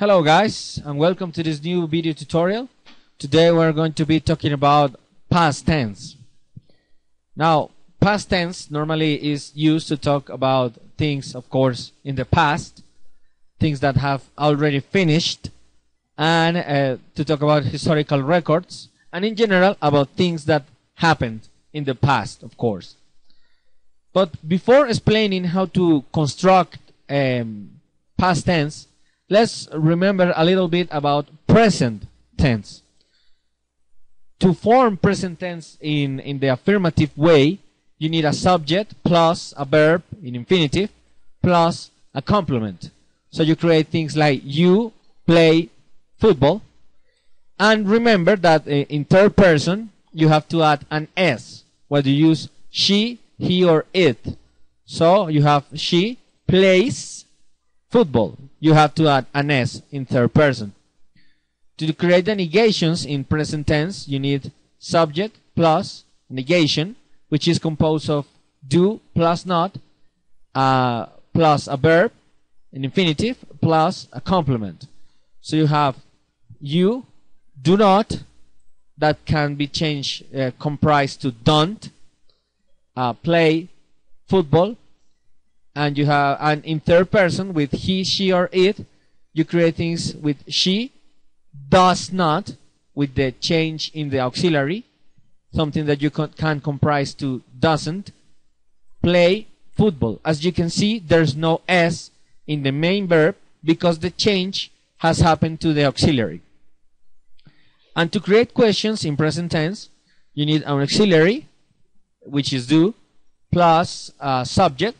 Hello guys, and welcome to this new video tutorial. Today we're going to be talking about past tense. Now, past tense normally is used to talk about things, of course, in the past, things that have already finished, and to talk about historical records, and in general about things that happened in the past, of course. But before explaining how to construct past tense, let's remember a little bit about present tense. To form present tense in the affirmative way, you need a subject plus a verb in infinitive plus a complement. So you create things like you play football. And remember that in third person, you have to add an S, whether you use she, he, or it. So you have she plays football. You have to add an S in third person. To create the negations in present tense, you need subject plus negation, which is composed of do plus not, plus a verb, an infinitive, plus a complement. So you have you, do not, that can be changed, comprised to don't, play football, and you have, and in third person with he, she, or it, you create things with she does not, with the change in the auxiliary, something that you can comprise to doesn't, play football. As you can see, there's no S in the main verb because the change has happened to the auxiliary. And to create questions in present tense, you need an auxiliary, which is do, plus a subject,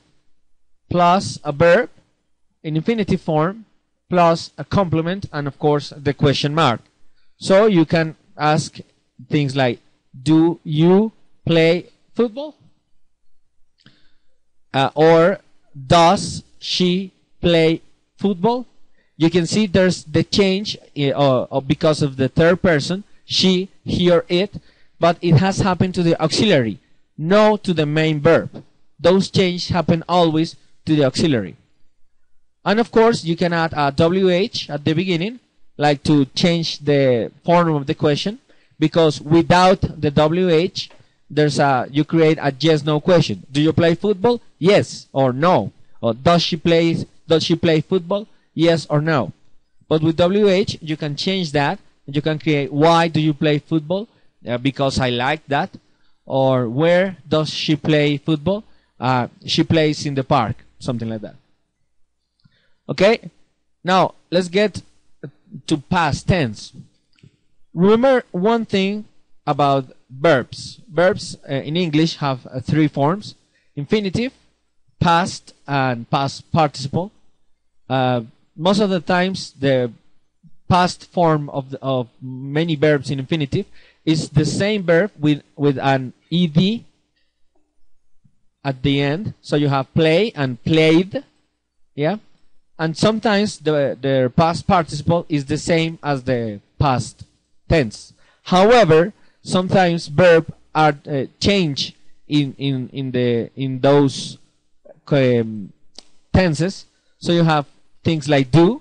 plus a verb in infinitive form, plus a complement, and of course the question mark. So you can ask things like, do you play football? Or does she play football? You can see there's the change because of the third person, she, he, or it, but it has happened to the auxiliary, no to the main verb. Those changes happen always to the auxiliary. And of course, you can add a WH at the beginning, like to change the form of the question, because without the WH, you create a yes/no question. Do you play football? Yes or no. Or does she play football? Yes or no. But with WH, you can change that. You can create why do you play football? Because I like that. Or where does she play football? She plays in the park. Something like that. Okay, now let's get to past tense. Remember one thing about verbs. Verbs in English have three forms: infinitive, past, and past participle. Most of the times, the past form of many verbs in infinitive is the same verb with an ed at the end. So you have play and played, yeah. And sometimes the past participle is the same as the past tense. However, sometimes verbs are changed in those tenses. So you have things like do,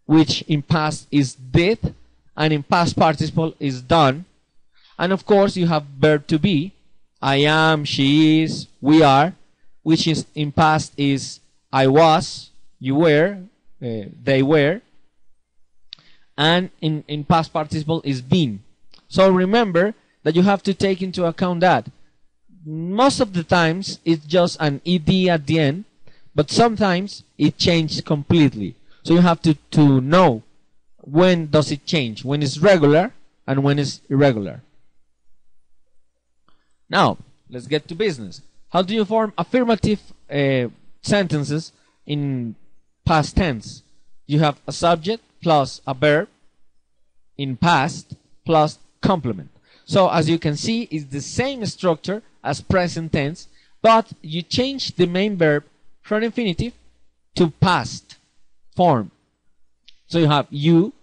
which in past is did, and in past participle is done. And of course, you have verb to be, I am, she is, we are, which is in past is I was, you were, they were, and in past participle is been. So remember that you have to take into account that most of the times it's just an ed at the end, but sometimes it changes completely. So you have to know when does it change, when it's regular and when it's irregular. Now, let's get to business. How do you form affirmative sentences in past tense? You have a subject plus a verb in past plus complement. So as you can see, it's the same structure as present tense, but you change the main verb from infinitive to past form. So you have you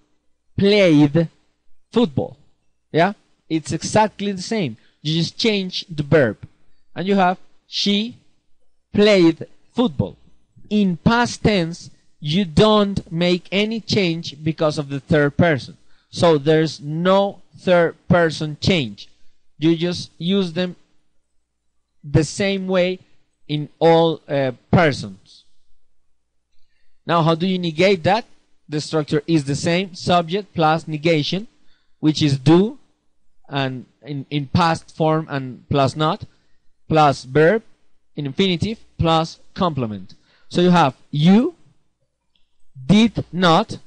played football. Yeah, it's exactly the same. You just change the verb, and you have she played football. In past tense, you don't make any change because of the third person. So there's no third person change. You just use them the same way in all persons. Now, how do you negate that? The structure is the same: subject plus negation, which is do, and in past form, and plus not, plus verb in infinitive, plus complement. So you have you did not.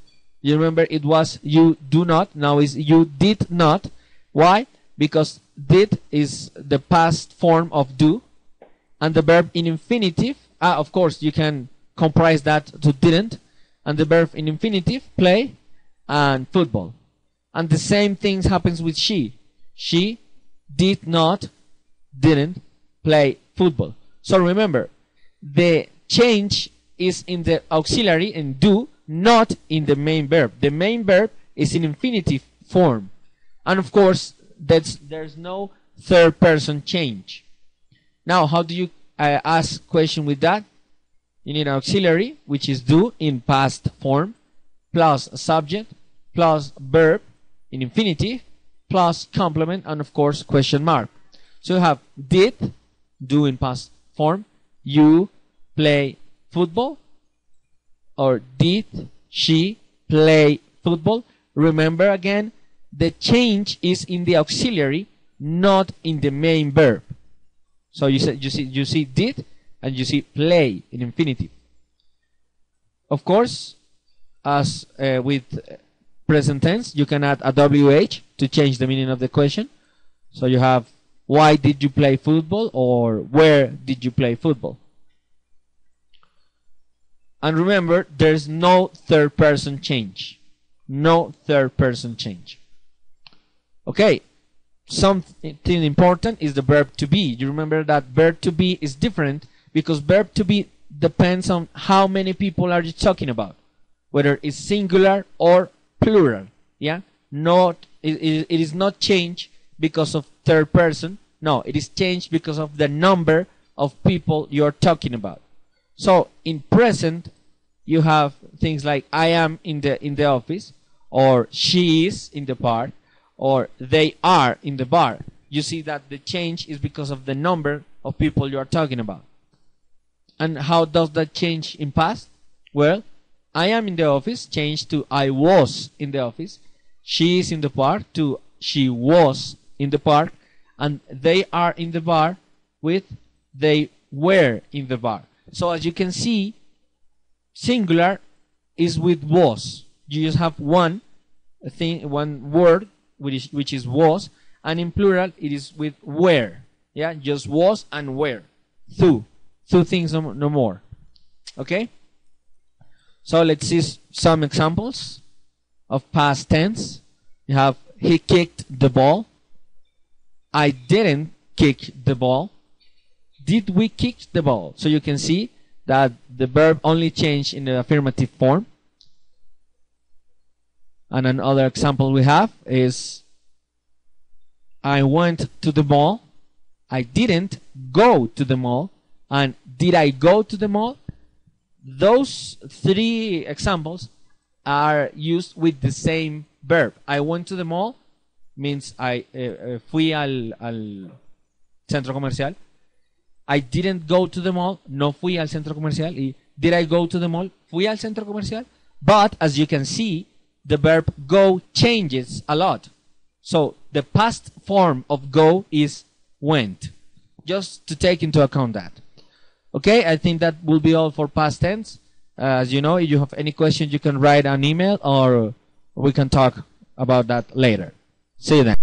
You remember it was you do not, now is you did not. Why? Because did is the past form of do, and the verb in infinitive, of course you can comprise that to didn't, and the verb in infinitive, play and football. And the same things happens with she. She did not, didn't play football. So remember, the change is in the auxiliary in do, not in the main verb. The main verb is in infinitive form, and of course there's no third person change. Now, how do you ask question with that? You need an auxiliary, which is do in past form, plus a subject, plus verb in infinitive, plus complement, and of course question mark. So you have did, do in past form, you play football, or did she play football. Remember again, the change is in the auxiliary, not in the main verb. So you see did, and you see play in infinitive. Of course, as with present tense, you can add a WH to change the meaning of the question. So you have why did you play football, or where did you play football. And remember, there's no third person change. No third person change. Okay, something important is the verb to be. You remember that verb to be is different because verb to be depends on how many people are you talking about, whether it's singular or plural. Yeah, it is not changed because of third person. No, it is changed because of the number of people you're talking about. So in present, you have things like I am in the office, or she is in the park, or they are in the bar. You see that the change is because of the number of people you are talking about. And how does that change in past? Well, I am in the office changed to I was in the office. She is in the park to she was in the park. And they are in the bar with they were in the bar. So as you can see, singular is with was. You just have one thing, one word, which is was, and in plural it is with were. Yeah, just was and were. Two things, no more. Okay. So let's see some examples of past tense. You have he kicked the ball. I didn't kick the ball. Did we kick the ball? So you can see that the verb only changed in the affirmative form. And another example we have is I went to the mall. I didn't go to the mall. And did I go to the mall? Those three examples are used with the same verb. I went to the mall means I fui al centro comercial. I didn't go to the mall. No fui al centro comercial. Y did I go to the mall? Fui al centro comercial. But as you can see, the verb go changes a lot. So the past form of go is went. Just to take into account that. Okay, I think that will be all for past tense. As you know, if you have any questions, you can write an email or we can talk about that later. See you then.